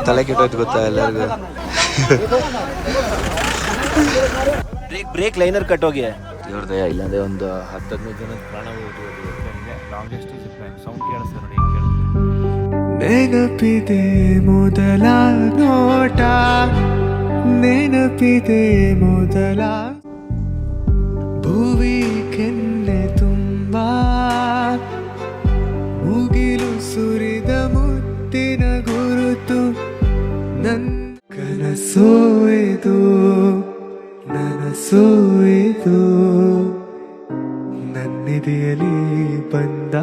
ತಲೆ ಕೆಟ್ಟೋಯ್ತು ಗೊತ್ತಾ ಎಲ್ಲರಿಗೂ. ಬ್ರೇಕ್ ಲೈನರ್ ಕಟ್ಟೋಗಿ ಇವ್ರದೇ ಇಲ್ಲಾಂದ್ರೆ ಒಂದು 10-15 ಜನ ಪ್ರಾಣ ಹೋಗ್ಬೋದು. ಲಾಂಗೆಸ್ಟ್ ಸೌಂಡ್ ಕೇಳಿಸ್ತಾರೆ ನೋಡಿ, ಹೆಂಗೆ ಕೇಳಿಸ್ತಾರೆ. ನೆನಪಿದೆ ಮೊದಲ ನೋಟ, ನೆನಪಿದೆ ಮೊದಲ ಭುವಿ ಕೆನ್ನೆ ತುಂಬ ಮುಗಿಲು ಸುರಿದ ಮುತ್ತಿನ ಗುರುತು. ನನ್ನ ಕನಸೋಯ್ದು ನನಸೋಯ್ದು ನನ್ನಿದೆಯಲ್ಲಿ ಬಂದ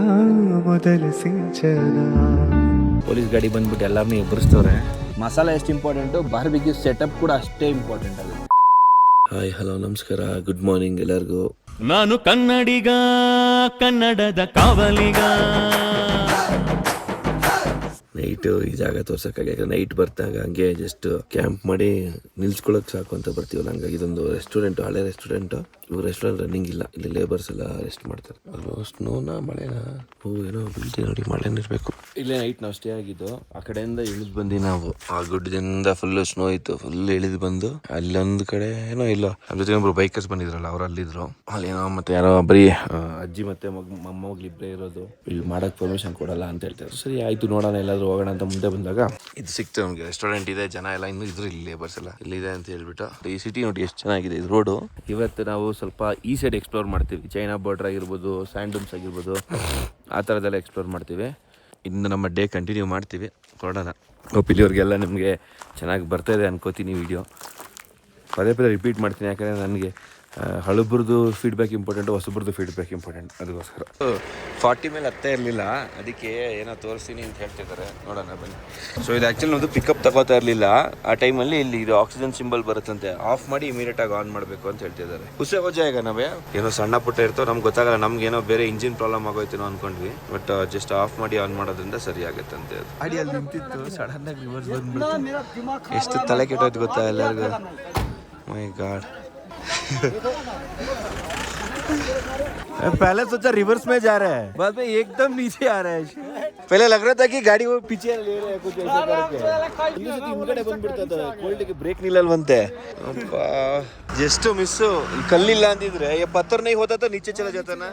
ಮೊದಲ ಸಿಂಚನ. ಪೊಲೀಸ್ ಗಾಡಿ ಬಂದ್ಬಿಟ್ಟು ಎಲ್ಲರನ್ನೂ ಎಬ್ಬರಿಸ್ತವ್ರೆ. ಮಸಾಲೆ ಎಷ್ಟು ಇಂಪಾರ್ಟೆಂಟು, ಬಾರ್ಬಿಕ್ಯೂ ಸೆಟಪ್ ಕೂಡ ಅಷ್ಟೇ ಇಂಪಾರ್ಟೆಂಟ್ ಅದು. ಹಾಯ್ ಹಲೋ ನಮಸ್ಕಾರ, ಗುಡ್ ಮಾರ್ನಿಂಗ್ ಎಲ್ಲರಿಗೂ. ನಾನು ಕನ್ನಡಿಗ, ಕನ್ನಡದ ಕಾವಲಿಗ. ನೈಟು ಈ ಜಾಗ ತೋರ್ಸಕ್ಕಾಗಿ ನೈಟ್ ಬರ್ತಾಗ ಹಂಗೆ ಜಸ್ಟ್ ಕ್ಯಾಂಪ್ ಮಾಡಿ ನಿಲ್ಸ್ಕೊಳಕ್ ಸಾಕು ಅಂತ ಬರ್ತೀವಲ್ಲ, ಹಂಗಾಗಿ ಇದೊಂದು ರೆಸ್ಟೋರೆಂಟ್, ಹಳೆ ರೆಸ್ಟೋರೆಂಟ್. ಇವ್ರು ರೆಸ್ಟೋರೆಂಟ್ ರನ್ನಿಂಗ್ ಇಲ್ಲ, ಇಲ್ಲಿ ಲೇಬರ್ಸ್ ಎಲ್ಲ ರೆಸ್ಟ್ ಮಾಡ್ತಾರೆ. ಸ್ನೋನಾ ಮಳೆನಾ ಏನೋ ಬೀಳ್ತಿ ನೋಡಿ, ಮಳೆನ ಇರಬೇಕು. ಇಲ್ಲೇ ನೈಟ್ ನಾವು ಸ್ಟೇ ಆಗಿದ್ದು. ಆ ಕಡೆಯಿಂದ ಇಳಿದು ಬಂದು ನಾವು ಆ ಗುಡ್ಡದಿಂದ ಫುಲ್ ಸ್ನೋ ಇತ್ತು, ಫುಲ್ ಇಳಿದು ಬಂದು ಅಲ್ಲೊಂದು ಕಡೆ ಏನೋ ಇಲ್ಲ ನಮ್ಮ ಜೊತೆ ಒಬ್ರು ಬೈಕರ್ಸ್ ಬಂದಿದ್ರಲ್ಲ, ಅವ್ರು ಅಲ್ಲಿದ್ರು. ಅಲ್ಲೇನೋ ಮತ್ತೆ ಯಾರೋ ಬರೀ ಅಜ್ಜಿ ಮತ್ತೆ ಮೊಮ್ಮಗಳು ಇಬ್ಬರೇ ಇರೋದು, ಇಲ್ಲಿ ಮಾಡಕ್ ಪರ್ಮಿಷನ್ ಕೊಡಲ್ಲ ಅಂತ ಹೇಳ್ತಾರೆ. ಸರಿ ಆಯ್ತು ನೋಡೋಣ ಎಲ್ಲಾದ್ರೂ ಹೋಗೋಣ ಅಂತ ಮುಂದೆ ಬಂದಾಗ ಇದು ಸಿಕ್ತು ನಮಗೆ. ರೆಸ್ಟೋರೆಂಟ್ ಇದೆ, ಜನ ಎಲ್ಲ ಇನ್ನೂ ಇದ್ರು, ಇಲ್ಲಿ ಲೇಬರ್ಸ್ ಎಲ್ಲ ಇಲ್ಲಿದೆ ಅಂತ ಹೇಳ್ಬಿಟ್ಟು. ಈ ಸಿಟಿ ನೋಡಿ ಎಷ್ಟು ಚೆನ್ನಾಗಿದೆ ಇದು ರೋಡು. ಇವತ್ತು ನಾವು ಸ್ವಲ್ಪ ಈ ಸೈಡ್ ಎಕ್ಸ್ಪ್ಲೋರ್ ಮಾಡ್ತೀವಿ. ಚೈನಾ ಬಾರ್ಡರ್ ಆಗಿರ್ಬೋದು, ಸ್ಯಾಂಡೂನ್ಸ್ ಆಗಿರ್ಬೋದು, ಆ ಥರದ್ದೆಲ್ಲ ಎಕ್ಸ್ಪ್ಲೋರ್ ಮಾಡ್ತೀವಿ. ಇನ್ನು ನಮ್ಮ ಡೇ ಕಂಟಿನ್ಯೂ ಮಾಡ್ತೀವಿ, ನೋಡೋಣ. ಇಲ್ಲಿವ್ರಿಗೆಲ್ಲ ನಿಮಗೆ ಚೆನ್ನಾಗಿ ಬರ್ತಾಯಿದೆ ಅನ್ಕೋತೀನಿ ವಿಡಿಯೋ. ಪದೇ ರಿಪೀಟ್ ಮಾಡ್ತೀನಿ, ಯಾಕಂದರೆ ನನಗೆ ಹಳಬ್ರದ್ದು ಫೀಡ್ಬ್ಯಾಕ್ ಇಂಪಾರ್ಟೆಂಟು, ಹೊಸಬ್ರದ್ದು ಫೀಡ್ಬ್ಯಾಕ್ ಇಂಪಾರ್ಟೆಂಟ್. ಅದಕ್ಕೋಸ್ಕರ 40 ಮೇಲೆ ಹತ್ತೇ ಇರಲಿಲ್ಲ, ಅದಕ್ಕೆ ಏನೋ ತೋರಿಸ್ತೀನಿ ಅಂತ ಹೇಳ್ತಿದ್ದಾರೆ, ನೋಡೋಣ ಬನ್ನಿ. ಸೊ ಇದು ಆ್ಯಕ್ಚುಲಿ ನಮ್ಮದು ಪಿಕಪ್ ತಗೋತಾ ಇರಲಿಲ್ಲ. ಆ ಟೈಮಲ್ಲಿ ಇಲ್ಲಿ ಇದು ಆಕ್ಸಿಜನ್ ಸಿಂಬಲ್ ಬರುತ್ತಂತೆ, ಆಫ್ ಮಾಡಿ ಇಮಿಡಿಯೇಟಾಗಿ ಆನ್ ಮಾಡಬೇಕು ಅಂತ ಹೇಳ್ತಿದ್ದಾರೆ. ಹುಸೆ ಹೋಜ ಈಗ ನಾವೇ ಏನೋ ಸಣ್ಣ ಪುಟ್ಟ ಇರ್ತೋ, ನಮ್ಗೆ ಗೊತ್ತಾಗಲ್ಲ, ನಮ್ಗೇನೋ ಬೇರೆ ಇಂಜಿನ್ ಪ್ರಾಬ್ಲಮ್ ಆಗೋಯ್ತೇನೋ ಅಂದ್ಕೊಂಡ್ವಿ. ಬಟ್ ಜಸ್ಟ್ ಆಫ್ ಮಾಡಿ ಆನ್ ಮಾಡೋದ್ರಿಂದ ಸರಿ ಆಗುತ್ತೆ ಅಂತೆ. ಅಡಿಯಲ್ಲಿ ನಿಂತಿತ್ತು, ಸಡನ್ ಆಗಿ ರಿವರ್ಸ್ ಬಂದ್ಬಿಡ್ತು. ಎಷ್ಟು ತಲೆ ಕೆಟ್ಟೋಯ್ತು ಗೊತ್ತಾ ಎಲ್ಲರಿಗೂ. ಮೈ ಗಾಡ್. पहले सोचा रिवर्स में जा रहा है, बाद में एकदम नीचे आ रहा है. पहले लग रहा था कि गाड़ी वो पीछे ले रहे हैं कुछ ऐसा करके. ಹಿಂಗಡೆ ಬಂದ್ಬಿಡ್ತದ, ಕೋಲ್ಡ್ಗೆ ಬ್ರೇಕ್ ನಿಲ್ಲಲ್ವಂತೆ. ಜಸ್ಟ್ ಮಿಸ್ಸು, ಕಲ್ಲಿಲ್ಲ ಅಂದಿದ್ರೆ ಪತ್ತರ ನೈ ಹೋತಾ ತ ನೀಚೆ ಚಲ ಜಾತಾನ.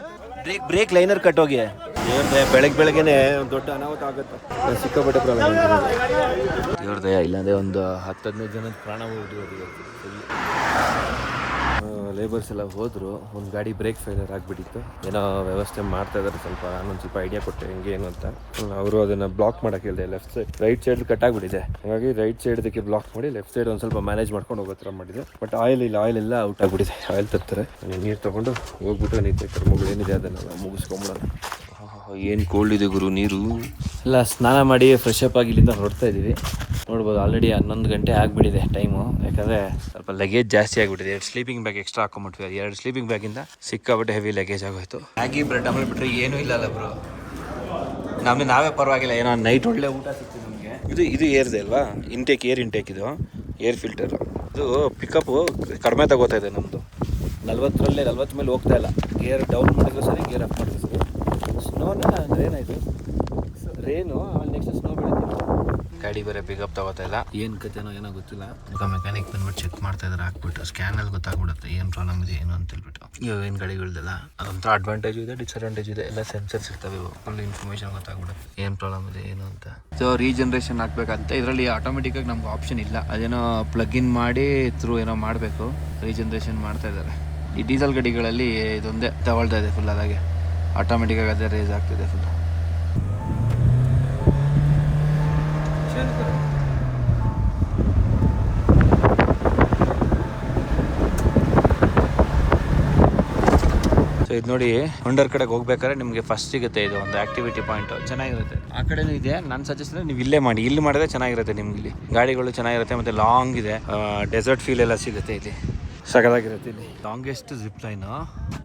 ಬ್ರೇಕ್ ಲೈನರ್ ಕಟ್ಟೋಗಿ ಬೆಳಗ್ಗೆನೆ ದೊಡ್ಡ ಅನಾಹುತ ಆಗುತ್ತೆ. ಸಿಕ್ಕಾಪಟ್ಟೆ ಪ್ರಾಬ್ಲಮ್. ಇವ್ರದೇ ಇಲ್ಲಾಂದ್ರೆ ಒಂದು 10-15 ಜನ ಪ್ರಾಣ ಹೋಗ್ಬೋದು. ಲೇಬರ್ಸ್ ಎಲ್ಲ ಹೋದರು. ಒಂದು ಗಾಡಿ ಬ್ರೇಕ್ ಫೇಲಿಯರ್ ಆಗಿಬಿಟ್ಟಿತ್ತು, ಏನೋ ವ್ಯವಸ್ಥೆ ಮಾಡ್ತಾ ಇದ್ದಾರೆ. ನಾನೊಂದು ಸ್ವಲ್ಪ ಐಡಿಯಾ ಕೊಟ್ಟೆ ಹೆಂಗೆ ಏನು ಅಂತ. ಅವರು ಅದನ್ನು ಬ್ಲಾಕ್ ಮಾಡೋಕೆ ಹೇಳಿದೆ. Left side right side cut ಆಗಿಬಿಟ್ಟಿದೆ, ಹಾಗಾಗಿ ರೈಟ್ ಸೈಡ್ದಕ್ಕೆ ಬ್ಲಾಕ್ ಮಾಡಿ ಲೆಫ್ಟ್ ಸೈಡ್ ಒಂದು ಸ್ವಲ್ಪ ಮ್ಯಾನೇಜ್ ಮಾಡ್ಕೊಂಡು ಹೋಗೋ ಥರ ಮಾಡಿದೆ. ಬಟ್ ಆಯಿಲ್ ಎಲ್ಲ ಔಟ್ ಆಗಿಬಿಟ್ಟಿದೆ. ಆಯಿಲ್ ತರ್ತಾರೆ, ನೀರು ತೊಗೊಂಡು ಹೋಗ್ಬಿಟ್ಟು ನೀರು ಕರ್ಮಗಳು ಏನಿದೆ ಅದನ್ನೆಲ್ಲ ಮುಗಿಸ್ಕೊಂಬಿಡೋಣ. ಏನು ಕೋಲ್ಡ್ ಇದೆ ಗುರು ನೀರು. ಎಲ್ಲ ಸ್ನಾನ ಮಾಡಿ ಫ್ರೆಶ್ ಅಪ್ ಆಗಿ ಇಲ್ಲಿಂದ ಹೊರಡ್ತಾ ಇದ್ದೀವಿ. ನೋಡ್ಬೋದು ಆಲ್ರೆಡಿ 11 ಗಂಟೆ ಆಗಿಬಿಟ್ಟಿದೆ ಟೈಮು. ಯಾಕಂದರೆ ಸ್ವಲ್ಪ ಲಗೇಜ್ ಜಾಸ್ತಿ ಆಗಿಬಿಟ್ಟಿದೆ. 2 ಸ್ಲೀಪಿಂಗ್ ಬ್ಯಾಗ್ ಎಕ್ಸ್ಟ್ರಾ ಹಾಕೊಂಡ್ಬಿಟ್ವಿ. 2 ಸ್ಲೀಪಿಂಗ್ ಬ್ಯಾಗಿಂದ ಸಿಕ್ಕಾಬಿಟ್ಟೆ ಹೆವಿ ಲಗೇಜ್ ಆಗೋಯ್ತು. ಮ್ಯಾಗಿ ಬ್ರೆಡ್ ಆಮೇಲೆ ಬಿಟ್ಟರೆ ಏನೂ ಇಲ್ಲಲ್ಲ ಬ್ರೋ. ನಾವೇ ಪರವಾಗಿಲ್ಲ, ಏನೋ ನೈಟ್ ಒಳ್ಳೆ ಊಟ ಸಿಗ್ತದೆ ನಮಗೆ. ಇದು ಏರ್ದೆ ಅಲ್ವಾ, ಏರ್ ಇಂಟೇಕ್ ಇದು ಏರ್ ಫಿಲ್ಟರು. ಇದು ಪಿಕಪ್ಪು ಕಡಿಮೆ ತಗೋತಾ ಇದೆ ನಮ್ಮದು. 40 ಮೇಲೆ ಹೋಗ್ತಾ ಇಲ್ಲ. ಗೇರ್ ಡೌನ್ ಮಾಡಿದ್ರು ಸರಿ, ಗೇರ್ ಅಪ್ ಮಾಡಿದ್ರು ಸರಿ. ಸ್ನೋನ ಏನಾಯಿತು, ರೇನು ನೆಕ್ಸ್ಟ್ ಸ್ನೋ ಬೆಳೀತಿತ್ತು. ಗಾಡಿ ಬೇರೆ ಪಿಕಪ್ ತಗೋತಾ ಇಲ್ಲ, ಏನು ಕತೆನೋ ಏನೋ ಗೊತ್ತಿಲ್ಲ. ಮೆಕ್ಯಾನಿಕ್ ಬಂದ್ಬಿಟ್ಟು ಚೆಕ್ ಮಾಡ್ತಾ ಇದ್ದಾರೆ, ಹಾಕ್ಬಿಟ್ಟು ಸ್ಕ್ಯಾನಲ್ಲಿ ಗೊತ್ತಾಗ್ಬಿಡುತ್ತೆ ಏನು ಪ್ರಾಬ್ಲಮ್ ಇದೆ ಏನು ಅಂತ ಹೇಳ್ಬಿಟ್ಟು. ಏನು ಗಾಡಿಗಳ್ದೆಲ್ಲ ಅದೊಂಥರ ಅಡ್ವಾಂಟೇಜ್ ಇದೆ, ಡಿಸ್ಅಡ್ವಾಂಟೇಜ್ ಇದೆ. ಎಲ್ಲ ಸೆನ್ಸರ್ಸ್ ಇರ್ತವೆ, ಫುಲ್ ಇನ್ಫಾರ್ಮೇಷನ್ ಗೊತ್ತಾಗ್ಬಿಡುತ್ತೆ ಏನು ಪ್ರಾಬ್ಲಮ್ ಇದೆ ಏನು ಅಂತ. ಸೊ ರೀಜನ್ರೇಷನ್ ಹಾಕ್ಬೇಕಂತ ಇದರಲ್ಲಿ ಆಟೋಮೆಟಿಕಾಗಿ ನಮ್ಗೆ ಆಪ್ಷನ್ ಇಲ್ಲ. ಅದೇನೋ ಪ್ಲಗ್ ಇನ್ ಮಾಡಿ ಥ್ರೂ ಏನೋ ಮಾಡಬೇಕು, ರೀಜನ್ರೇಷನ್ ಮಾಡ್ತಾ ಇದ್ದಾರೆ. ಈ ಡೀಸೆಲ್ ಗಾಡಿಗಳಲ್ಲಿ ಇದೊಂದೇ ತಗೊಳ್ತಾ ಇದೆ ಫುಲ್, ಅದಾಗೆ ಆಟೋಮೆಟಿಕಾಗಿ ಅದೇ ರೇಸ್ ಆಗ್ತಿದೆ ಫುಲ್. ಇದು ನೋಡಿ, ಹೊಂಡರ್ ಕಡೆಗೆ ಹೋಗ್ಬೇಕಾದ್ರೆ ನಿಮಗೆ ಫಸ್ಟ್ ಸಿಗುತ್ತೆ ಇದು ಒಂದು ಆಕ್ಟಿವಿಟಿ ಪಾಯಿಂಟ್, ಚೆನ್ನಾಗಿರುತ್ತೆ. ಆ ಕಡೆನೂ ಇದೆ. ನನ್ನ ಸಜೆಷನ್ ನೀವು ಇಲ್ಲೇ ಮಾಡಿ, ಇಲ್ಲಿ ಮಾಡಿದ್ರೆ ಚೆನ್ನಾಗಿರುತ್ತೆ ನಿಮ್ಗೆ. ಇಲ್ಲಿ ಗಾಡಿಗಳು ಚೆನ್ನಾಗಿರುತ್ತೆ, ಮತ್ತು ಲಾಂಗ್ ಇದೆ, ಡೆಸರ್ಟ್ ಫೀಲ್ ಎಲ್ಲ ಸಿಗುತ್ತೆ ಇಲ್ಲಿ, ಸಗದಾಗಿರುತ್ತೆ. ಇಲ್ಲಿ ಲಾಂಗೆಸ್ಟ್ ಜಿಪ್ ಲೈನು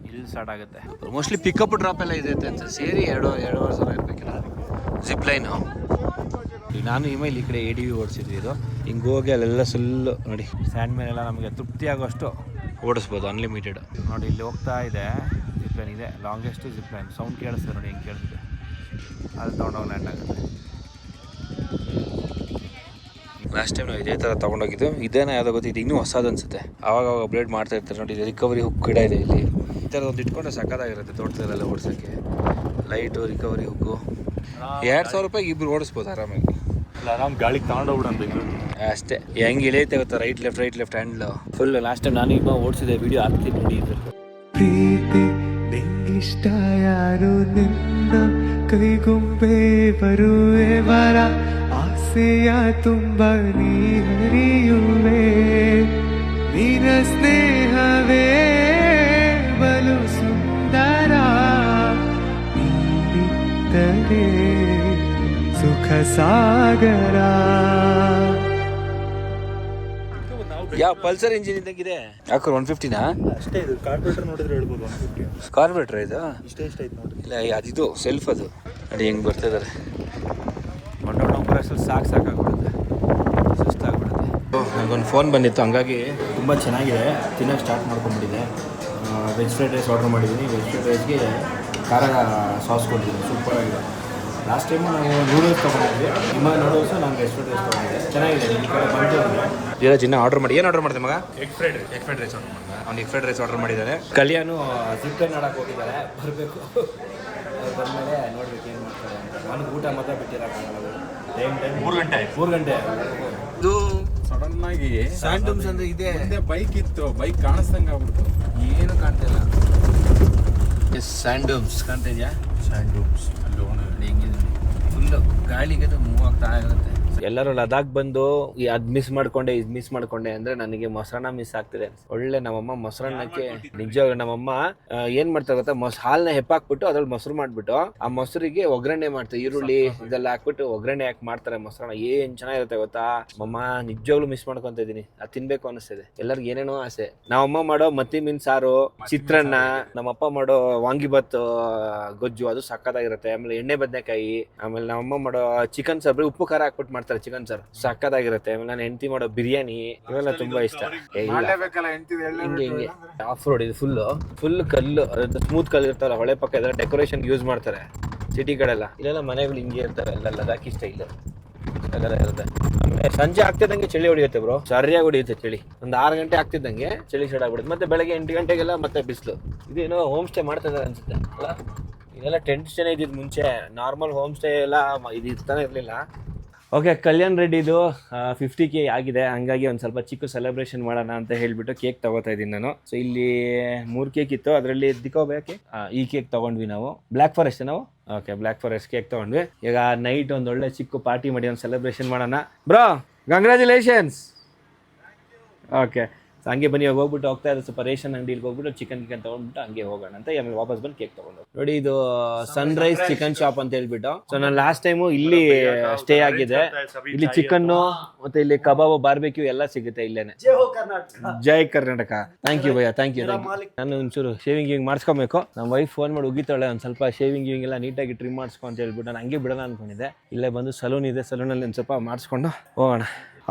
ಇಲ್ಲಿ ಸ್ಟಾರ್ಟ್ ಆಗುತ್ತೆ. ಮೋಸ್ಟ್ಲಿ ಪಿಕಪ್ ಡ್ರಾಪ್ ಎಲ್ಲ ಇದೆ ಅಂತ ಸೇರಿ 2.5 ಸಾವಿರ ಇರಬೇಕಿಲ್ಲ ಜಿಪ್ ಲೈನು. ನಾನು ಈ ಕಡೆ ADV ಓಡಿಸಿದ್ವಿ. ಇದು ಹಿಂಗೆ ಹೋಗಿ ಅಲ್ಲೆಲ್ಲ ಫುಲ್ಲು ನೋಡಿ, ಸ್ಯಾಂಡ್ ಮೇಲೆಲ್ಲ ನಮಗೆ ತೃಪ್ತಿ ಆಗೋಷ್ಟು ಓಡಿಸ್ಬೋದು, ಅನ್ಲಿಮಿಟೆಡ್. ನೋಡಿ ಇಲ್ಲಿ ಹೋಗ್ತಾ ಇದೆ ಜಿಪ್ ಲೈನ್ ಇದೆ, ಲಾಂಗೆಸ್ಟ್ ಜಿಪ್ ಲೈನ್. ಸೌಂಡ್ ಕೇಳಿಸ್ತದೆ ನೋಡಿ, ಹೆಂಗೆ ಕೇಳಿಸ್ತಿದೆ. ಅಲ್ಲಿ ತೊಗೊಂಡೋಗಿ ಲ್ಯಾಂಡ್ ಆಗುತ್ತೆ. ಲಾಸ್ಟ್ ಟೈಮ್ ನಾವು ಇದೇ ಥರ ತೊಗೊಂಡೋಗಿದ್ದು. ಇದೇನ ಯಾವುದೋ ಗೊತ್ತಿದ್ದು, ಇನ್ನೂ ಹೊಸದು ಅನ್ಸುತ್ತೆ. ಆವಾಗ ಅಪ್ಡೇಟ್ ಮಾಡ್ತಾ ಇರ್ತಾರೆ ನೋಡಿ. ರಿಕವರಿ ಹುಕ್ ಗಿಡ ಇದೆ ಇಲ್ಲಿ. ಈ ಥರ ಒಂದು ಇಟ್ಕೊಂಡ್ರೆ ಸಕ್ಕತ್ತಾಗಿರುತ್ತೆ ತೋಟದಲ್ಲೆಲ್ಲ ಓಡಿಸೋಕ್ಕೆ. ಲೈಟು ರಿಕವರಿ ಹುಕ್ಕು 2,000 ರೂಪಾಯಿಗೆ ಇಬ್ಬರು ಓಡಿಸ್ಬೋದು ಆರಾಮಾಗಿ. ಆರಾಮ್ ಗಾಳಿಗೆ ತಗೊಂಡೋಗ್ಬಿಡೋದು ಅಷ್ಟೇ. ಹೆಂಗೆ ಇಳಿಯುತ್ತೆ ಗೊತ್ತಾ, right left ಹ್ಯಾಂಡ್ಲು full. Last time ನಾನು ಈಗ ಓಡಿಸಿದೆ, ವಿಡಿಯೋ ಹಾಕ್ತೀನಿ ನೋಡಿ ಇದ್ರದ್ದು. ಪ್ರೀತಿ ನಿಂಗಿಷ್ಟ ಯಾರು ನಿನ್ನ ಕೈಗೊಂಬೆ ಬರುವೆ ವರ ಆಸೆಯ ತುಂಬ ನೀ ಹರಿಯುವೆ ನಿನ ಸ್ನೇಹವೇ ಬಲು ಸುಂದರ ನೀನಿದ್ದರೆ ಸುಖ ಸಾಗರ. ಯಾವ ಪಲ್ಸರ್ ಇಂಜಿನ್ ಇದ್ದಂಗಿದೆ ಯಾಕೆ 150ನಾ? ಅಷ್ಟೇ. ಇದು ಕಾರ್ಪೊರೇಟರ್ ನೋಡಿದ್ರೆ ಹೇಳ್ಬೋದು 150. ಕಾರ್ಪೊರೇಟರ್ ಇದು ಇಷ್ಟೇ ಐತೆ ನೋಡಿ. ಇಲ್ಲ ಅದಿದು ಸೆಲ್ಫ್. ಅದು ನೋಡಿ ಹೆಂಗೆ ಬರ್ತಿದ್ದಾರೆ. ಅಷ್ಟಲ್ಲಿ ಸಾಕಾಗ್ಬಿಡುತ್ತೆ, ಸುಸ್ತಾಗ್ಬಿಡುತ್ತೆ. ನನಗೊಂದು ಫೋನ್ ಬಂದಿತ್ತು, ಹಂಗಾಗಿ ತುಂಬ ಚೆನ್ನಾಗಿದೆ. ತಿನ್ನೋಕ್ಕೆ ಸ್ಟಾರ್ಟ್ ಮಾಡ್ಕೊಂಡ್ಬಿಟ್ಟಿದೆ. ವೆಜ್ ಫ್ರೈಡ್ ರೈಸ್ ಆರ್ಡ್ರ್ ಮಾಡಿದ್ದೀನಿ. ವೆಜ್ ಫ್ರೈಡ್ ರೈಸ್ಗೆ ಖಾರ ಸಾಸ್ ಕೊಟ್ಟಿದ್ದೀನಿ, ಸೂಪರಾಗಿದೆ. ಲಾಸ್ಟ್ ಟೈಮು ನಾವು ನೂಡಲ್ಸ್ ತೊಗೊಂಡಿದ್ವಿ. ನಿಮ್ಮ ನೂಡಲ್ಸು ನಾನು ವೆಜ್ ಫ್ರೈಡ್ ರೈಸ್ ತೊಗೊಂಡಿದ್ದೆ, ಚೆನ್ನಾಗಿದೆ. ಈ ಕಡೆ ಬಂದಿದೆ ಧೀರಜ್ ಇನ್ನು ಆರ್ಡರ್ ಮಾಡಿ. ಏನು ಆರ್ಡರ್ ಮಾಡಿದೆ ಮಗ? ಎಗ್ ಫ್ರೈಡ್ ರೈಸ್ ಆರ್ಡರ್ ಮಾಡಿದೆ. ಅವ್ನು ಎಗ್ ಫ್ರೈಡ್ ರೈಸ್ ಆರ್ಡರ್ ಮಾಡಿದ್ದಾರೆ. ಕಲ್ಯಾಣು ಚಿಕನ್ ಆಡೋಕೆ ಹೋಗಿದ್ದಾರೆ, ಬರಬೇಕು. ಬಂದಮೇಲೆ ನೋಡ್ಬೇಕು ಏನು ಮಾಡ್ತಾರೆ ಅಂತ. ನನಗೆ ಊಟ ಮಾತ್ರ ಬಿಟ್ಟಿರೋಕ್ಕಾಗಲ್ಲ. ಟೈಮ್ 3 ಗಂಟೆ. ಇದು ಸಡನ್ ಆಗಿ ಸ್ಯಾಂಡಮ್ಸ್ ಅಂದ್ರೆ ಇದೆ. ಬೈಕ್ ಇತ್ತು, ಬೈಕ್ ಕಾಣಿಸ್ದಂಗೆ ಆಗ್ಬಿಡ್ತು. ಏನು ಕಾಣ್ತಿಲ್ಲ. ಎಸ್ ಸ್ಯಾಂಡಮ್ಸ್ ಕಾಣ್ತಾ ಇದೆಯಾ? ಸ್ಯಾಂಡಮ್ಸ್ ಅಲ್ಲಿ ಹೆಂಗಿದೆ ಫುಲ್ಲು ಗಾಳಿಗೆ ಮೂವ್ ಆಗ್ತಾ ಇರುತ್ತೆ. ಎಲ್ಲರೂ ಲದಾಖ್ ಬಂದು ಅದ್ ಮಿಸ್ ಮಾಡ್ಕೊಂಡೆ ಇದು ಮಿಸ್ ಮಾಡ್ಕೊಂಡೆ ಅಂದ್ರೆ ನನಗೆ ಮೊಸರನ್ನ ಮಿಸ್ ಆಗ್ತಿದೆ. ಒಳ್ಳೆ ನಮ್ಮಮ್ಮ ಮೊಸರನ್ನಕ್ಕೆ ನಿಜವಾಗ ನಮ್ಮಮ್ಮ ಏನ್ ಮಾಡ್ತಾರೆ ಗೊತ್ತಾ, ಹಾಲ್ನ ಹೆಪ್ಪಾಕ್ಬಿಟ್ಟು ಅದ್ರಲ್ಲಿ ಮೊಸರು ಮಾಡ್ಬಿಟ್ಟು ಆ ಮೊಸರಿಗೆ ಒಗ್ಗರಣೆ ಮಾಡ್ತಾರೆ. ಈರುಳ್ಳಿ ಇದೆಲ್ಲ ಹಾಕ್ಬಿಟ್ಟು ಒಗ್ಗರಣೆ ಹಾಕಿ ಮಾಡ್ತಾರೆ ಮೊಸರನ್ನ. ಏನ್ ಚೆನ್ನಾಗಿರುತ್ತೆ ಗೊತ್ತಾ. ನಮ್ಮಮ್ಮ ನಿಜವಾಗ್ಲೂ ಮಿಸ್ ಮಾಡ್ಕೊಂತ ಇದೀನಿ. ಅದು ತಿನ್ಬೇಕು ಅನಿಸ್ತಿದೆ. ಎಲ್ಲರಿಗೂ ಏನೇನೋ ಆಸೆ. ನಾವಮ್ಮ ಮಾಡೋ ಮತ್ತಿ ಮೀನ್ ಸಾರು, ಚಿತ್ರಾನ್ನ, ನಮ್ಮಪ್ಪ ಮಾಡೋ ವಾಂಗಿಬಾತ್ ಗೊಜ್ಜು ಅದು ಸಕ್ಕತ್ತಾಗಿರುತ್ತೆ. ಆಮೇಲೆ ಎಣ್ಣೆ ಬದನೆಕಾಯಿ, ಆಮೇಲೆ ನಮ್ಮಮ್ಮ ಮಾಡೋ ಚಿಕನ್ ಸಾರು ಉಪ್ಪು ಖಾರ ಹಾಕ್ಬಿಟ್ಟು ಮಾಡ್ತಾರೆ ಚಿಕನ್ ಸಾರು, ಸಕ್ಕತ್ತಾಗಿರುತ್ತೆ. ಆಮೇಲೆ ನಾನು ಹೆಂಡತಿ ಮಾಡೋ ಬಿರಿಯಾನಿ ಇವೆಲ್ಲ ತುಂಬಾ ಇಷ್ಟ. ಹಿಂಗೆ ಆಫ್ ರೋಡ್ ಇದು ಫುಲ್ ಕಲ್ಲು, ಸ್ಮೂತ್ ಕಲ್ಲು ಇರ್ತಾವಲ್ಲ ಹೊಳೆ ಪಕ್ಕ, ಇದೆಲ್ಲ ಡೆಕೋರೇಷನ್ ಯೂಸ್ ಮಾಡ್ತಾರೆ ಸಿಟಿ ಕಡೆಲ್ಲ. ಇಲ್ಲೆಲ್ಲ ಮನೆಗಳು ಹಿಂಗೆ ಇರ್ತಾರೆ ಎಲ್ಲ ಲದಾಖಿ ಸ್ಟೈಲ್ ಇರುತ್ತೆ. ಆಮೇಲೆ ಸಂಜೆ ಆಗ್ತಿದ್ದಂಗೆ ಚಳಿ ಹೊಡಿಯುತ್ತೆ ಬ್ರೋ, ಸರಿಯಾಗಿ ಹೊಡಿಯುತ್ತೆ ಚಳಿ. ಒಂದು 6 ಗಂಟೆ ಆಗ್ತಿದ್ದಂಗೆ ಚಳಿ ಸ್ಟಾರ್ಟ್ ಆಗ್ಬಿಡುತ್ತೆ. ಮತ್ತೆ ಬೆಳಗ್ಗೆ 8 ಗಂಟೆಗೆಲ್ಲ ಮತ್ತೆ ಬಿಸಿಲು. ಇದೇನೋ ಹೋಮ್ ಸ್ಟೇ ಮಾಡ್ತಾ ಇದ್ದಾರೆ ಅನ್ಸುತ್ತೆ ಅಲ್ಲ. ಇದೆಲ್ಲ ಟೆಂಟ್ ಸ್ಟೇನೇ ಇದ್ದಿದ್ದು ಮುಂಚೆ, ನಾರ್ಮಲ್ ಹೋಮ್ ಸ್ಟೇ ಎಲ್ಲ ಇದು ಇರ್ತಾನೆ ಇರಲಿಲ್ಲ. ಓಕೆ, ಕಲ್ಯಾಣ್ ರೆಡ್ಡಿದು 50K ಆಗಿದೆ. ಹಂಗಾಗಿ ಒಂದು ಸ್ವಲ್ಪ ಚಿಕ್ಕ ಸೆಲೆಬ್ರೇಷನ್ ಮಾಡೋಣ ಅಂತ ಹೇಳ್ಬಿಟ್ಟು ಕೇಕ್ ತಗೋತಾ ಇದ್ದೀನಿ ನಾನು. ಸೊ ಇಲ್ಲಿ 3 ಕೇಕ್ ಇತ್ತು, ಅದರಲ್ಲಿ ದಿಕ್ಕೋಬೇಕೆ ಈ ಕೇಕ್ ತಗೊಂಡ್ವಿ ನಾವು. ಬ್ಲ್ಯಾಕ್ ಫಾರೆಸ್ಟ್ ನಾವು. ಓಕೆ, ಬ್ಲ್ಯಾಕ್ ಫಾರೆಸ್ಟ್ ಕೇಕ್ ತಗೊಂಡ್ವಿ. ಈಗ ನೈಟ್ ಒಂದು ಒಳ್ಳೆ ಚಿಕ್ಕ ಪಾರ್ಟಿ ಮಾಡಿ ಒಂದು ಸೆಲೆಬ್ರೇಷನ್ ಮಾಡೋಣ. Bro congratulations. ಓಕೆ, ಸೊ ಹಂಗೆ ಬನ್ನಿ, ಹೋಗ್ಬಿಟ್ಟು ಹೋಗ್ತಾ ಇದ್ದಾರೆ ಸ್ವಲ್ಪ ರೇಷನ್ ಅಂಗಡಿಗೆ ಹೋಗ್ಬಿಟ್ಟು ಚಿಕನ್ ತೊಗೊಂಡ್ಬಿಟ್ಟು ಹಂಗೆ ಹೋಗೋಣ ಅಂತ. ಆಮೇಲೆ ವಾಪಸ್ ಬಂದು ಕೇಕ್ ತಗೊಂಡು ನೋಡಿ. ಇದು ಸನ್ರೈಸ್ ಚಿಕನ್ ಶಾಪ್ ಅಂತ ಹೇಳ್ಬಿಟ್ಟು. ಸೊ ನಾನು ಲಾಸ್ಟ್ ಟೈಮು ಇಲ್ಲಿ ಸ್ಟೇ ಆಗಿದೆ. ಇಲ್ಲಿ ಚಿಕನ್ನು ಮತ್ತೆ ಇಲ್ಲಿ ಕಬಾಬ್, ಬಾರ್ಬೆಕ್ಯೂ ಎಲ್ಲ ಸಿಗುತ್ತೆ ಇಲ್ಲೇನೆ. ಜೈ ಕರ್ನಾಟಕ. ಥ್ಯಾಂಕ್ ಯು ಭಯ್ಯ, ಥ್ಯಾಂಕ್ ಯು. ನಾನು ಒಂಚೂರು ಶೇವಿಂಗ್ ಮಾಡಿಸ್ಕೊಬೇಕು. ನಮ್ಮ ವೈಫ್ ಫೋನ್ ಮಾಡಿ ಉಗಿತಾಳೆ, ಒಂದು ಸ್ವಲ್ಪ ಶೇವಿಂಗ್ ಎಲ್ಲ ನೀಟಾಗಿ ಟ್ರಿಮ್ ಮಾಡಿಸ್ಕೊ ಅಂತ ಹೇಳ್ಬಿಟ್ಟು ನಾನು ಹಂಗೆ ಬಿಡೋಣ ಅನ್ಕೊಂಡಿದ್ದೆ. ಇಲ್ಲೇ ಬಂದು ಸಲೂನ್ ಇದೆ, ಸಲೂನಲ್ಲಿ ಒಂದು ಸ್ವಲ್ಪ ಮಾಡಿಸ್ಕೊಂಡು ಹೋಗೋಣ.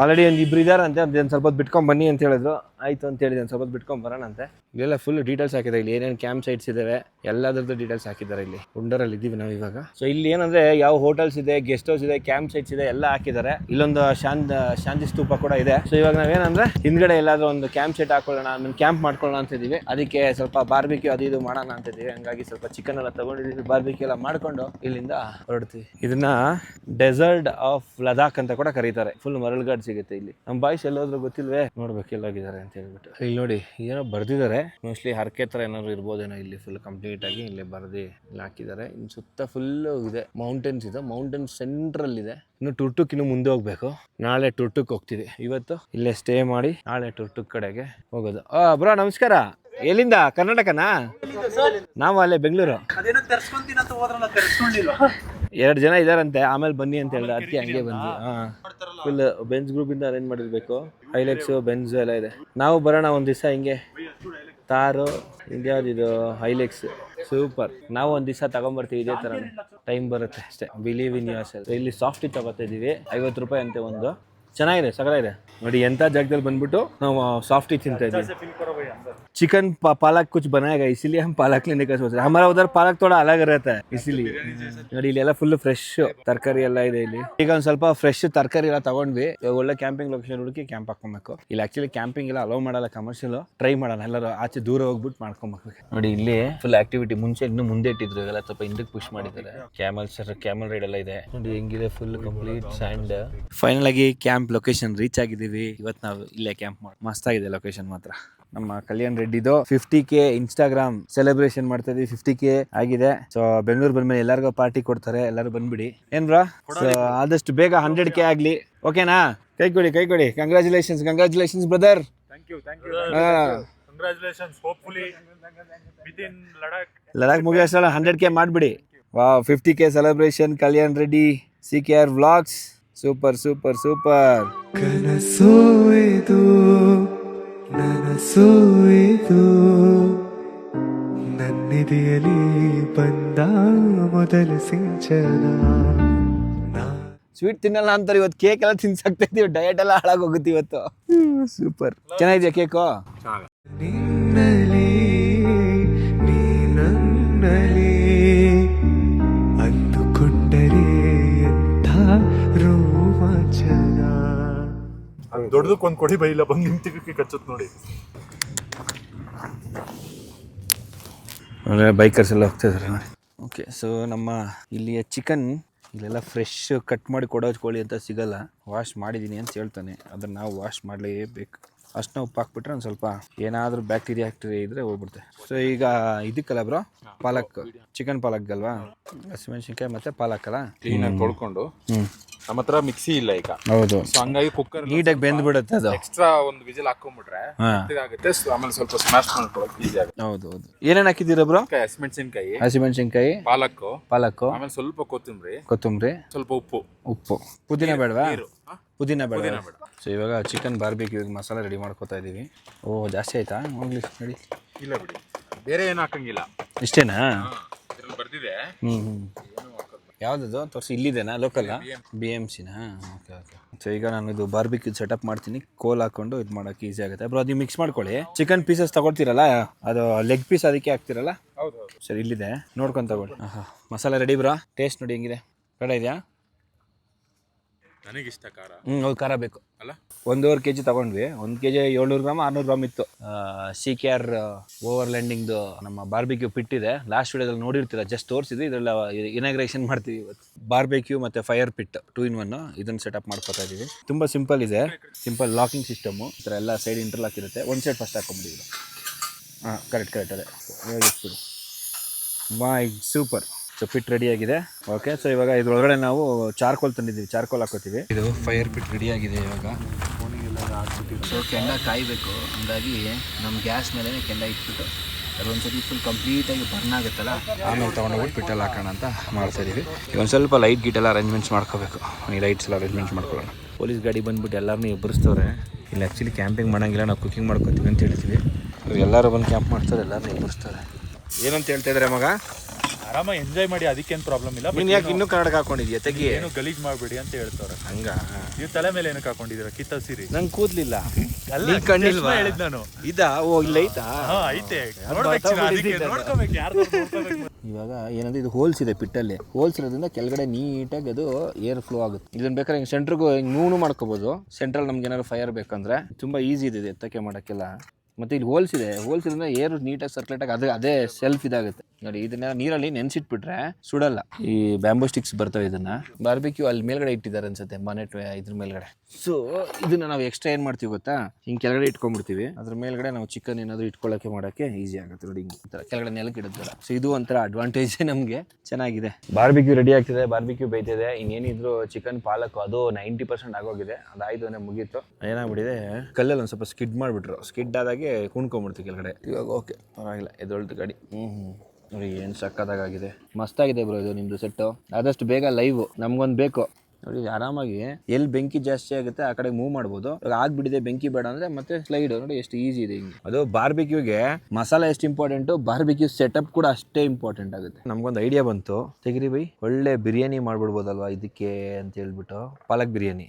ಆಲ್ರೆಡಿ ಒಂದು ಇಬ್ರು ಇದಾರಂತೆ, ಒಂದು ಸ್ವಲ್ಪ ಬಿಟ್ಕೊಂಡ್ ಬನ್ನಿ ಅಂತ ಹೇಳಿದ್ರು. ಆಯ್ತು ಅಂತ ಹೇಳಿದೆ, ಒಂದು ಸ್ವಲ್ಪ ಬಿಟ್ಕೊಂಡ್ ಬರೋಣ ಅಂತೆ. ಇಲ್ಲೆಲ್ಲ ಫುಲ್ ಡೀಟೇಲ್ಸ್ ಹಾಕಿದ್ದಾರೆ. ಇಲ್ಲಿ ಏನೇನು ಕ್ಯಾಂಪ್ ಸೈಟ್ಸ್ ಇದಾವೆ ಎಲ್ಲದರದ್ದು ಡೀಟೇಲ್ಸ್ ಹಾಕಿದ್ದಾರೆ. ಇಲ್ಲಿ ಉಂಡರಲ್ಲಿ ಇದ್ದೀವಿ ನಾವು ಇವಾಗ. ಸೊ ಇಲ್ಲಿ ಏನಂದ್ರೆ ಯಾವ ಹೋಟೆಲ್ಸ್ ಇದೆ, ಗೆಸ್ಟ್ ಹೌಸ್ ಇದೆ, ಕ್ಯಾಂಪ್ ಸೈಟ್ಸ್ ಇದೆ ಎಲ್ಲ ಹಾಕಿದ್ದಾರೆ. ಇಲ್ಲೊಂದು ಶಾಂತಿ ಸ್ತೂಪ ಕೂಡ ಇದೆ. ಸೊ ಇವಾಗ ನಾವೇನಂದ್ರೆ ಹಿಂದ್ಗಡೆ ಎಲ್ಲಾದ್ರೂ ಒಂದು ಕ್ಯಾಂಪ್ ಸೈಟ್ ಹಾಕೊಳ್ಳೋಣ, ಕ್ಯಾಂಪ್ ಮಾಡ್ಕೊಳ್ಳೋಣ ಅಂತ ಇದೀವಿ. ಅದಕ್ಕೆ ಸ್ವಲ್ಪ ಬಾರ್ಬಿಕ್ಯೂ ಅದು ಇದು ಮಾಡೋಣ ಅಂತ ಇದೀವಿ. ಹಂಗಾಗಿ ಸ್ವಲ್ಪ ಚಿಕನ್ ಎಲ್ಲ ತಗೊಂಡಿದ್ದೀವಿ, ಬಾರ್ಬಿಕ್ಯೂ ಎಲ್ಲ ಮಾಡ್ಕೊಂಡು ಇಲ್ಲಿಂದ ಹೊರಡ್ತೀವಿ. ಇದನ್ನ ಡೆಸರ್ಟ್ ಆಫ್ ಲದಾಖ್ ಅಂತ ಕೂಡ ಕರೀತಾರೆ. ಫುಲ್ ಮರಳುಗಾಡು ಸಿಗುತ್ತೆ ಇಲ್ಲಿ. ನಮ್ಮ ಬಾಯ್ಸ್ ಎಲ್ಲೋದ್ರೂ ಗೊತ್ತಿಲ್ವೇ, ನೋಡ್ಬೇಕು ಎಲ್ಲೋಗಿದ್ದಾರೆ ಅಂತ ಹೇಳ್ಬಿಟ್ಟು. ಇಲ್ಲಿ ನೋಡಿ ಏನೋ ಬರ್ದಿದ್ದಾರೆ, ಮೋಸ್ಟ್ಲಿ ಹರಕೆ ತರ ಏನಾದ್ರು ಇರ್ಬೋದೇನೋ. ಇಲ್ಲಿ ಫುಲ್ ಕಂಪ್ಲೀಟ್ ಆಗಿ ಇಲ್ಲಿ ಬರ್ದಿ ಇಲ್ಲಿ ಹಾಕಿದ್ದಾರೆ. ಇನ್ನು ಸುತ್ತ ಫುಲ್ ಇದೆ, ಮೌಂಟೇನ್ಸ್ ಇದೆ. ಮೌಂಟೇನ್ ಸೆಂಟ್ರಲ್ ಇದೆ. ಇನ್ನು ಟುರ್ಟುಕ್ ಇನ್ನು ಮುಂದೆ ಹೋಗ್ಬೇಕು. ನಾಳೆ ಟುರ್ಟುಕ್ ಹೋಗ್ತೀವಿ. ಇವತ್ತು ಇಲ್ಲೇ ಸ್ಟೇ ಮಾಡಿ ನಾಳೆ ಟುರ್ಟುಕ್ ಕಡೆಗೆ ಹೋಗೋದು. ಬ್ರೋ ನಮಸ್ಕಾರ. ಎಲ್ಲಿಂದ? ಕರ್ನಾಟಕನಾ? ನಾವು ಅಲ್ಲೇ ಬೆಂಗಳೂರು. 2 ಜನ ಇದಾರಂತೆ, ಆಮೇಲೆ ಬನ್ನಿ ಅಂತ ಹೇಳಿದ್ರೆ ಅದಕ್ಕೆ ಹಂಗೆ ಬಂದ್ವಿ. ಫುಲ್ ಬೆಂಜ್ ಗ್ರೂಪ್ ಇಂದ ಅರೇಂಜ್ ಮಾಡಿರ್ಬೇಕು. ಹೈಲೆಕ್ಸ್, ಬೆಂಜ್ ಎಲ್ಲ ಇದೆ. ನಾವು ಬರೋಣ ಒಂದ್ ದಿವಸ ಹಿಂಗೆ. ತಾರು ಇದ್ಯಾವ್ದಿದು ಹೈಲೆಕ್ಸ್ ಸೂಪರ್. ನಾವು ಒಂದ್ ದಿವಸ ತಗೊಂಡ್ಬರ್ತೀವಿ ಇದೇ ತರ. ಟೈಮ್ ಬರುತ್ತೆ ಅಷ್ಟೇ. Believe in your self. ಇಲ್ಲಿ ಸಾಫ್ಟಿ ತಗೋತಾ ಇದೀವಿ, 50 ರೂಪಾಯಿ ಅಂತೆ ಒಂದು. ಚೆನ್ನಾಗಿದೆ, ಸಗಲಾಗಿದೆ ನೋಡಿ. ಎಂಥ ಜಾಗದಲ್ಲಿ ಬಂದ್ಬಿಟ್ಟು ನಾವು सॉफ्टी ತಿಂತಾ इधर चिकन पालक कुछ बनाएगा इसीलिए हम पालक लेने का सोच रहे हैं. हमारा उधर पालक थोड़ा अलग रहता है इसीलिए ನೋಡಿ ಇಲ್ಲೆಲ್ಲ ಫುಲ್ ಫ್ರೆಶ್ ತರಕಾರಿ ಎಲ್ಲ ಇದೆ ಇಲ್ಲಿ. ಈಗ ಒಂದು ಸ್ವಲ್ಪ ಫ್ರೆಶ್ ತರಕಾರಿ ಎಲ್ಲ ತಗೊಂಡ್ವಿ. ಒಳ್ಳೆ ಕ್ಯಾಂಪಿಂಗ್ ಲೊಕೇಶನ್ ಹುಡುಕಿ ಕ್ಯಾಂಪ್ ಹಾಕೊಬೇಕು. ಇಲ್ಲಿ ಆಕ್ಚುಲಿ ಕ್ಯಾಂಪಿಂಗ್ ಎಲ್ಲ ಅಲೋ ಮಾಡಲ್ಲ, ಕಮರ್ಷಿಯಲ್ ಟ್ರೈ ಮಾಡೋಣ, ಎಲ್ಲರೂ ಆಚೆ ದೂರ ಹೋಗ್ಬಿಟ್ಟು ಮಾಡ್ಕೊಬೇಕು. ನೋಡಿ ಇಲ್ಲಿ ಫುಲ್ ಆಕ್ಟಿವಿಟಿ ಮುಂಚೆ ಇನ್ನು ಮುಂದೆ ಇಟ್ಟಿದ್ರು, ಎಲ್ಲ ಸ್ವಲ್ಪ ಹಿಂದಕ್ಕೆ ಪುಷ್ ಮಾಡಿದ್ದಾರೆ. ಕ್ಯಾಮಲ್ ರೈಡ್ ಎಲ್ಲ ಇದೆ ನೋಡಿ, ಹೆಂಗಿದೆ ಫುಲ್ ಕಂಪ್ಲೀಟ್ ಸ್ಯಾಂಡ್. ಫೈನಲ್ ಆಗಿ ಕ್ಯಾಂಪ್ ಲೊಕೇಶನ್ ರೀಚ್ ಆಗಿದ್ದೀವಿ. ಇವತ್ತು ನಾವು ಇಲ್ಲೇ ಕ್ಯಾಂಪ್ ಮಾಡಿ ಮಸ್ತ್ ಆಗಿದೆ ಲೊಕೇಶನ್ ಮಾತ್ರ. ನಮ್ಮ ಕಲ್ಯಾಣ್ ರೆಡ್ಡಿದು 50K ಇನ್ಸ್ಟಾಗ್ರಾಮ್ ಸೆಲೆಬ್ರೇಷನ್ ಮಾಡ್ತಾ ಇದೀವಿ. 50K ಆಗಿದೆ. ಸೊ ಬೆಂಗಳೂರು ಬಂದ್ಮೇಲೆ ಎಲ್ಲರಿಗೂ ಪಾರ್ಟಿ ಕೊಡ್ತಾರೆ, ಎಲ್ಲರೂ ಬಂದ್ಬಿಡಿ ಏನ್ ಬ್ರಾ. ಸೊ ಆದಷ್ಟು ಬೇಗ 100K ಆಗ್ಲಿ, ಓಕೆನಾ? ಕೈ ಕೊಡಿ. Congratulations brother. Thank you congratulations. Hopefully within Ladakh ಮುಗಿಯೋಷ್ಟಲ್ಲ 100K ಮಾಡ್ಬಿಡಿ. Wow, 50K celebration Kalyan Reddy CKR vlogs. Super. ಕನಸೋ ಇದು ನನಸೋ ಇದು ನನ್ನಿದೆಯಲಿ ಬಂದ ಮೊದಲ ಸಿಂಚನ. ಸ್ವೀಟ್ ತಿನ್ನಲ್ಲ ಅಂತಾರೆ, ಇವತ್ತು ಕೇಕ್ ಎಲ್ಲ ತಿನ್ಸಾಕ್ತಾ ಇದೀವಿ. ಡಯಟ್ ಎಲ್ಲ ಹಾಳಾಗೋಗುತ್ತೆ ಇವತ್ತು. ಸೂಪರ್ ಚೆನ್ನಾಗಿದೆಯಾ ಕೇಕು? ನಿನ್ನಲಿ ನೀ ನನ್ನಲಿ ಅಂದುಕೊಂಡರೆ ಎಂಥ ರೋಮಾಂಚನ. ದೊಡ್ಡದಕ್ಕೊಂದು ಕೊಡಿ ಬೈಲ ಬಂದು ನಿಂತಿಗೆ ಕಚ್ಚುತ್ತೆ ನೋಡಿ. ಬೈಕರ್ಸ್ ಎಲ್ಲ ಹೋಗ್ತಾ ಇದಾರೆ ನೋಡಿ. ಓಕೆ, ಸೊ ನಮ್ಮ ಇಲ್ಲಿಯ ಚಿಕನ್ ಇಲ್ಲೆಲ್ಲ ಫ್ರೆಶ್ ಕಟ್ ಮಾಡಿ ಕೊಡೋ ಕೋಳಿ ಅಂತ ಸಿಗಲ್ಲ. ವಾಶ್ ಮಾಡಿದ್ದೀನಿ ಅಂತ ಹೇಳ್ತಾನೆ, ಅದನ್ನು ನಾವು ವಾಶ್ ಮಾಡಲೇಬೇಕು. ಅಷ್ಟನ್ನ ಉಪ್ಪು ಹಾಕ್ಬಿಟ್ರೆ ಒಂದು ಸ್ವಲ್ಪ ಏನಾದರೂ ಬ್ಯಾಕ್ಟೀರಿಯಾ ಇದ್ರೆ ಹೋಗ್ಬಿಡುತ್ತೆ. ಸೊ ಈಗ ಇದಕ್ಕಲ್ಲ ಬ್ರೋ, ಪಾಲಕ್, ಚಿಕನ್ ಪಾಲಕ್ ಅಲ್ವಾ? ಹಸಿಮೆಣಸಿನ್ಕಾಯಿ ಮತ್ತೆ ಪಾಲಕ್ ಅಲ್ಲ, ಕ್ಲೀನಾಗಿ ತೊಳ್ಕೊಂಡು. ನಮ್ಮ ಹತ್ರ ಮಿಕ್ಸಿ ಇಲ್ಲ ಈಗ. ಹೌದು, ಸೊ ಹಂಗಾಗಿ ಕುಕ್ಕರ್ ನೀಟಾಗಿ ಬೆಂದ್ಬಿಡುತ್ತೆ ಅದು. ಎಕ್ಸ್ಟ್ರಾ ಒಂದು ವಿಜಿಲ್ ಹಾಕೊಂಡ್ಬಿಟ್ರೆ ಇದಾಗುತ್ತೆ. ಆಮೇಲೆ ಸ್ವಲ್ಪ ಸ್ಮ್ಯಾಶ್ ಮಾಡ್ಕೊಳಕ್ಕೆ ಈಸಿ ಆಗುತ್ತೆ. ಹೌದು. ಏನೇನು ಹಾಕಿದ್ದೀರಾ ಬ್ರೋ? ಹಸಿಮೆಣಸಿನ್ಕಾಯಿ, ಪಾಲಕ್ಕು, ಆಮೇಲೆ ಸ್ವಲ್ಪ ಕೊತ್ತಂಬರಿ, ಸ್ವಲ್ಪ ಉಪ್ಪು. ಪುದೀನ ಬೇಡವಾ? ಪುದೀನ ಬೇಡ. ಸೊ ಇವಾಗ ಚಿಕನ್ ಬಾರ್ಬಿಕ್ಯೂ ಮಸಾಲ ರೆಡಿ ಮಾಡ್ಕೋತಾ ಇದ್ದೀವಿ. ಓ, ಜಾಸ್ತಿ ಆಯ್ತಾ? ಹೋಗ್ಲಿ ನೋಡಿ. ಇಲ್ಲ ಬಿಡಿ, ಬೇರೆ ಏನು ಹಾಕಂಗಿಲ್ಲ, ಇಷ್ಟೇನಾ? ಬರ್ದಿದೆ. ಯಾವುದದು ತೋರಿಸಿ? ಇಲ್ಲಿದೆನಾ? ಲೋಕಲ್ಲ? BMCನಾ? ಓಕೆ. ಸೊ ಈಗ ನಾನು ಇದು ಬಾರ್ಬಿಕ್ಯೂ ಸೆಟಪ್ ಮಾಡ್ತೀನಿ. ಕೋಲ್ ಹಾಕೊಂಡು ಇದು ಮಾಡೋಕ್ಕೆ ಈಸಿ ಆಗುತ್ತೆ. ಬ್ರೋ ಅದು ಮಿಕ್ಸ್ ಮಾಡ್ಕೊಳ್ಳಿ. ಚಿಕನ್ ಪೀಸಸ್ ತಗೊಳ್ತೀರಲ್ಲ, ಅದು ಲೆಗ್ ಪೀಸ್ ಅದಕ್ಕೆ ಹಾಕ್ತಿರಲ್ಲ? ಸರಿ, ಇಲ್ಲಿದೆ ನೋಡ್ಕೊಂಡು ತಗೊಳ್ಳಿ. Masala ready bro. ಟೇಸ್ಟ್ ನೋಡಿ ಹೆಂಗಿದೆ. ಕಡೆ ಇದೆಯಾ? ನನಗಿಷ್ಟ ಖಾರ. ಹೌದು, ಖಾರ ಬೇಕು ಅಲ್ಲ. 1.5 kg ತಗೊಂಡ್ವಿ. 1 kg 700 ಗ್ರಾಮ್ 600 ಗ್ರಾಮ್ ಇತ್ತು. CKR ಓವರ್ಲ್ಯಾಂಡಿಂಗ್ದು ನಮ್ಮ ಬಾರ್ಬಿಕ್ಯೂ ಪಿಟ್ ಇದೆ. ಲಾಸ್ಟ್ ವಿಡಿಯೋದಲ್ಲಿ ನೋಡಿರ್ತೀರ, ಜಸ್ಟ್ ತೋರಿಸಿದ್ವಿ. ಇದೆಲ್ಲ ಇನಾಗ್ರೇಷನ್ ಮಾಡ್ತೀವಿ ಇವತ್ತು. ಬಾರ್ಬಿಕ್ಯೂ ಮತ್ತು ಫೈರ್ ಪಿಟ್ 2 in 1 ಇದನ್ನು ಸೆಟಪ್ ಮಾಡ್ಕೊತಾ ಇದ್ದೀವಿ. ತುಂಬ ಸಿಂಪಲ್ ಇದೆ. Simple locking system. ಈ ಥರ ಎಲ್ಲ ಸೈಡ್ ಇಂಟರ್ಲಾಕ್ ಇರುತ್ತೆ. ಒಂದು ಸೈಡ್ ಫಸ್ಟ್ ಹಾಕೊಂಡ್ಬಿಟ್ಟಿದ್ರು. ಕರೆಕ್ಟ್ ಅದೇ ಇಟ್ಬಿಡು. ಸೂಪರ್. ಸೊ ಪಿಟ್ ರೆಡಿ ಆಗಿದೆ. ಓಕೆ, ಸೊ ಇವಾಗ ಇದ್ರೊಳಗಡೆ ನಾವು ಚಾರ್ಕೋಲ್ ತಂದಿದ್ದೀವಿ. ಚಾರ್ಕೋಲ್ ಹಾಕೋತೀವಿ. ಇದು ಫೈರ್ ಪಿಟ್ ರೆಡಿ ಆಗಿದೆ. ಇವಾಗ ಸೊ ಕೆಂಡ ಕಾಯಬೇಕು, ಹಂಗಾಗಿ ನಮ್ಮ ಗ್ಯಾಸ್ ಮೇಲೆ ಕೆಂಡ ಇಟ್ಬಿಟ್ಟು ಅದೊಂದ್ಸತಿ ಫುಲ್ ಕಂಪ್ಲೀಟಾಗಿ ಬರ್ನ್ ಆಗುತ್ತಲ್ಲ, ಆಮೇಲೆ ತೊಗೊಂಡೋಗ್ಬಿಟ್ಟು ಪಿಟ್ಟಲ್ಲಿ ಹಾಕೋಣ ಅಂತ ಮಾಡ್ತಾಯಿದ್ದೀವಿ. ಈಗ ಒಂದು ಸ್ವಲ್ಪ ಲೈಟ್ ಗೀಟೆಲ್ಲ ಅರೇಂಜ್ಮೆಂಟ್ಸ್ ಮಾಡ್ಕೋಬೇಕು. ಈ ಲೈಟ್ಸ್ ಎಲ್ಲ ಅರೇಂಜ್ಮೆಂಟ್ಸ್ ಮಾಡ್ಕೊಳ್ಳೋಣ. ಪೊಲೀಸ್ ಗಾಡಿ ಬಂದುಬಿಟ್ಟು ಎಲ್ಲರನ್ನೂ ಎಬ್ಬರಿಸ್ತವ್ರೆ. ಇಲ್ಲಿ ಆ್ಯಕ್ಚುಲಿ ಕ್ಯಾಂಪಿಂಗ್ ಮಾಡೋಂಗಿಲ್ಲ, ನಾವು ಕುಕಿಂಗ್ ಮಾಡ್ಕೊತೀವಿ ಅಂತ ಹೇಳ್ತೀವಿ. ಎಲ್ಲರೂ ಬಂದು ಕ್ಯಾಂಪ್ ಮಾಡ್ತಾರೆ, ಎಲ್ಲರನ್ನೂ ಎಬ್ಬರಿಸ್ತಾರೆ. ಏನಂತ ಹೇಳ್ತಾ ಇದ್ದಾರೆ ಮಗ? ಆರಾಮಾಗಿ ಎಂಜಾಯ್ ಮಾಡಿ, ಅದಕ್ಕೇನು ಪ್ರಾಬ್ಲಮ್ ಇಲ್ಲ. ನೀನು ಯಾಕೆ ಇನ್ನೂ ಕನ್ನಡಕ ಹಾಕೊಂಡಿದ್ಯಾ? ತೆಗಿ, ಏನು ಗಲೀಜ್ ಮಾಡಬೇಡಿ ಅಂತ ಹೇಳ್ತಾರೆ. ಹಂಗ ನೀವು ತಲೆ ಮೇಲೆ ಏನಕ್ಕೆ ಹಾಕೊಂಡಿದ್ದೀರಾ? ಕಿತ್ತ ಸೀರೆ ನಂಗೆ ಕೂದಲಿಲ್ಲ. ಅಲ್ಲ, ಕಣ್ಣಿಲ್ವಾ ಹೇಳಿದ್ ನಾನು. ಇದಾ? ಓ, ಇಲ್ಲ ಐತಾ? ಐತೆ, ನೋಡ್ಬೇಕು ಯಾರು. ಇವಾಗ ಏನಂದ್ರೆ ಇದು ಹೋಲ್ಸ್ ಇದೆ ಪಿಟ್ಟಲ್ಲಿ. ಹೋಲ್ಸ್ ಇರೋದ್ರಿಂದ ಕೆಳಗಡೆ ನೀಟಾಗಿ ಅದು ಏರ್ ಫ್ಲೋ ಆಗುತ್ತೆ. ಇದನ್ನ ಬೇಕಾದ್ರೆ ಹಿಂಗೆ ಸೆಂಟ್ರಿಗೂ ಹಿಂಗೆ ಮೂನು ಮಾಡ್ಕೋಬೋದು. ಸೆಂಟ್ರಲ್ ನಮ್ಗೆ ಏನಾದ್ರು ಫೈರ್ ಬೇಕಂದ್ರೆ ತುಂಬ ಈಸಿ ಇದೆ ಎತ್ತಕ್ಕೆ ಮಾಡೋಕ್ಕೆಲ್ಲ. ಮತ್ತು ಇಲ್ಲಿ ಹೋಲ್ಸ್ ಇದೆ. ಹೋಲ್ಸ್ ಇರೋದ್ರಿಂದ ಏರ್ ನೀಟಾಗಿ ಸರ್ಕ್ಯುಲೇಟ್ ಆಗಿ ಅದೇ ಸೆಲ್ಫ್ ಇದಾಗುತ್ತೆ ನೋಡಿ. ಇದನ್ನ ನೀರಲ್ಲಿ ನೆನ್ಸಿಟ್ಬಿಟ್ರೆ ಸುಡಲ್ಲ. ಈ ಬ್ಯಾಂಬೂ ಸ್ಟಿಕ್ಸ್ ಬರ್ತವೆ. ಇದನ್ನ ಬಾರ್ಬಿಕ್ಯೂ ಅಲ್ಲಿ ಮೇಲ್ಗಡೆ ಇಟ್ಟಿದ್ದಾರೆ ಅನ್ಸುತ್ತೆ, ಬಾನೆಟ್ ಇದ್ರ ಮೇಲ್ಗಡೆ. ಸೊ ಇದನ್ನ ನಾವು ಎಕ್ಸ್ಟ್ರಾ ಏನು ಮಾಡ್ತೀವಿ ಗೊತ್ತಾ, ಹಿಂಗೆ ಕೆಳಗಡೆ ಇಟ್ಕೊಂಡ್ಬಿಡ್ತೀವಿ. ಅದ್ರ ಮೇಲ್ಗಡೆ ನಾವು ಚಿಕನ್ ಏನಾದರೂ ಇಟ್ಕೊಳ್ಳೋಕೆ ಮಾಡೋಕ್ಕೆ ಈಸಿ ಆಗುತ್ತೆ ನೋಡಿ. ಹಿಂಗೆ ಈ ಥರ ಕೆಳಗಡೆ ನೆಲಕ್ಕೆ ಇಡುತ್ತಲ್ಲ. ಸೊ ಇದು ಒಂಥರ ಅಡ್ವಾಂಟೇಜ್ ನಮಗೆ. ಚೆನ್ನಾಗಿದೆ. ಬಾರ್ಬಿಕ್ಯೂ ರೆಡಿ ಆಗ್ತಿದೆ, ಬಾರ್ಬಿಕ್ಯೂ ಬೇಯ್ತಿದೆ. ಇನ್ನೇನಿದ್ರು ಚಿಕನ್ ಪಾಲಕ್ ಅದು 90% ಆಗೋಗಿದೆ. ಅದಾಯ್ತು ಅಂದರೆ ಮುಗೀತು. ಏನಾಗ್ಬಿಟ್ಟಿದೆ, ಕಲ್ಲಲ್ಲಿ ಒಂದು ಸ್ವಲ್ಪ ಸ್ಕಿಡ್ ಮಾಡಿಬಿಟ್ರು. ಸ್ಕಿಡ್ ಆದಾಗೆ ಕುಣ್ಕೊಂಡ್ಬಿಡ್ತೀವಿ ಕೆಳಗಡೆ. ಇವಾಗ ಓಕೆ, ಪರವಾಗಿಲ್ಲ. ಎದೊಳ್ದು ಗಾಡಿ. ನೋಡಿ ಏನು ಸಕ್ಕತ್ತಾಗಿದೆ. ಮಸ್ತಾಗಿದೆ ಬ್ರೋ ಇದು ನಿಮ್ಮದು ಸೆಟ್ಟು. ಆದಷ್ಟು ಬೇಗ ಲೈವ್ ನಮ್ಗೊಂದು ಬೇಕು ನೋಡಿ. ಆರಾಮಾಗಿ ಎಲ್ಲಿ ಬೆಂಕಿ ಜಾಸ್ತಿ ಆಗುತ್ತೆ ಆ ಕಡೆ ಮೂವ್ ಮಾಡ್ಬೋದು. ಇವಾಗ ಆಗ್ಬಿಟ್ಟಿದೆ ಬೆಂಕಿ ಬೇಡ ಅಂದರೆ ಮತ್ತೆ ಸ್ಲೈಡ್ ನೋಡಿ ಎಷ್ಟು ಈಸಿ ಇದೆ ಹಿಂಗೆ. ಅದು ಬಾರ್ಬಿಕ್ಯೂಗೆ ಮಸಾಲ ಎಷ್ಟು ಇಂಪಾರ್ಟೆಂಟು, ಬಾರ್ಬಿಕ್ಯೂ ಸೆಟಪ್ ಕೂಡ ಅಷ್ಟೇ ಇಂಪಾರ್ಟೆಂಟ್ ಆಗುತ್ತೆ. ನಮ್ಗೊಂದು ಐಡಿಯಾ ಬಂತು, ತೆಗಿರಿ ಬೈ, ಒಳ್ಳೆ ಬಿರಿಯಾನಿ ಮಾಡ್ಬಿಡ್ಬೋದಲ್ವಾ ಇದಕ್ಕೆ ಅಂತ ಹೇಳ್ಬಿಟ್ಟು. ಪಾಲಕ್ ಬಿರಿಯಾನಿ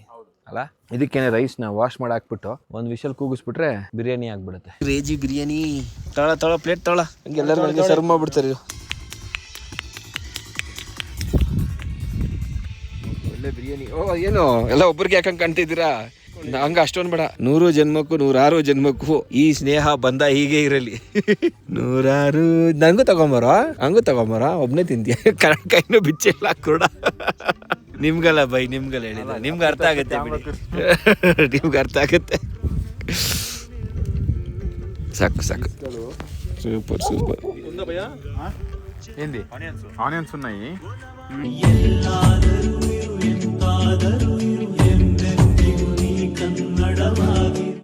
ಅಲ್ಲ. ಇದಕ್ಕೇನೆ ರೈಸ್ನ ವಾಶ್ ಮಾಡಿ ಹಾಕ್ಬಿಟ್ಟು ಒಂದು ವಿಷಲ್ ಕೂಗಿಸ್ಬಿಟ್ರೆ ಬಿರಿಯಾನಿ ಆಗ್ಬಿಡುತ್ತೆ. ಕ್ರೇಜಿ ಬಿರಿಯಾನಿ. ತಳ ಪ್ಲೇಟ್ ತಳ, ಹಂಗೆಲ್ಲರೂ ನನಗೆ ಸರ್ವ್ ಮಾಡ್ಬಿಡ್ತಾರೆ. ಒಳ್ಳೆ ಬಿರಿಯಾನಿ. ಓ ಏನು ಎಲ್ಲ ಒಬ್ರಿಗೆ ಯಾಕಂಗೆ ಕಾಣ್ತಿದ್ದೀರಾ? ಹಂಗ ಅಷ್ಟೊಂದು ಬೇಡ. 100 ಜನ್ಮಕ್ಕೂ 106 ಜನ್ಮಕ್ಕೂ ಈ ಸ್ನೇಹ ಬಂದ ಹೀಗೆ ಇರಲಿ. 106 ನಂಗೂ ತಗೊಂಬರೋ ಒಬ್ನೇ ತಿಂತೀಯ. ಕೈನೂ ಬಿಚ್ಚಿಲ್ಲ ಕೂಡ. ನಿಮ್ಗಲ್ಲ ಬೈ, ನಿಮ್ಗಲ್ಲ ಹೇಳಿದ, ನಿಮ್ಗೆ ಅರ್ಥ ಆಗುತ್ತೆ ನಿಮ್ಗೆ ಅರ್ಥ ಆಗುತ್ತೆ. ಸಾಕು ಸೂಪರ್. ఏంది ఆనియన్స్ ఉన్నాయి. ಎಲ್ಲಾದರೂ ಎಂತಾದರೂ ಎಂದೆಂದಿಗೂ ನೀ ಕನ್ನಡ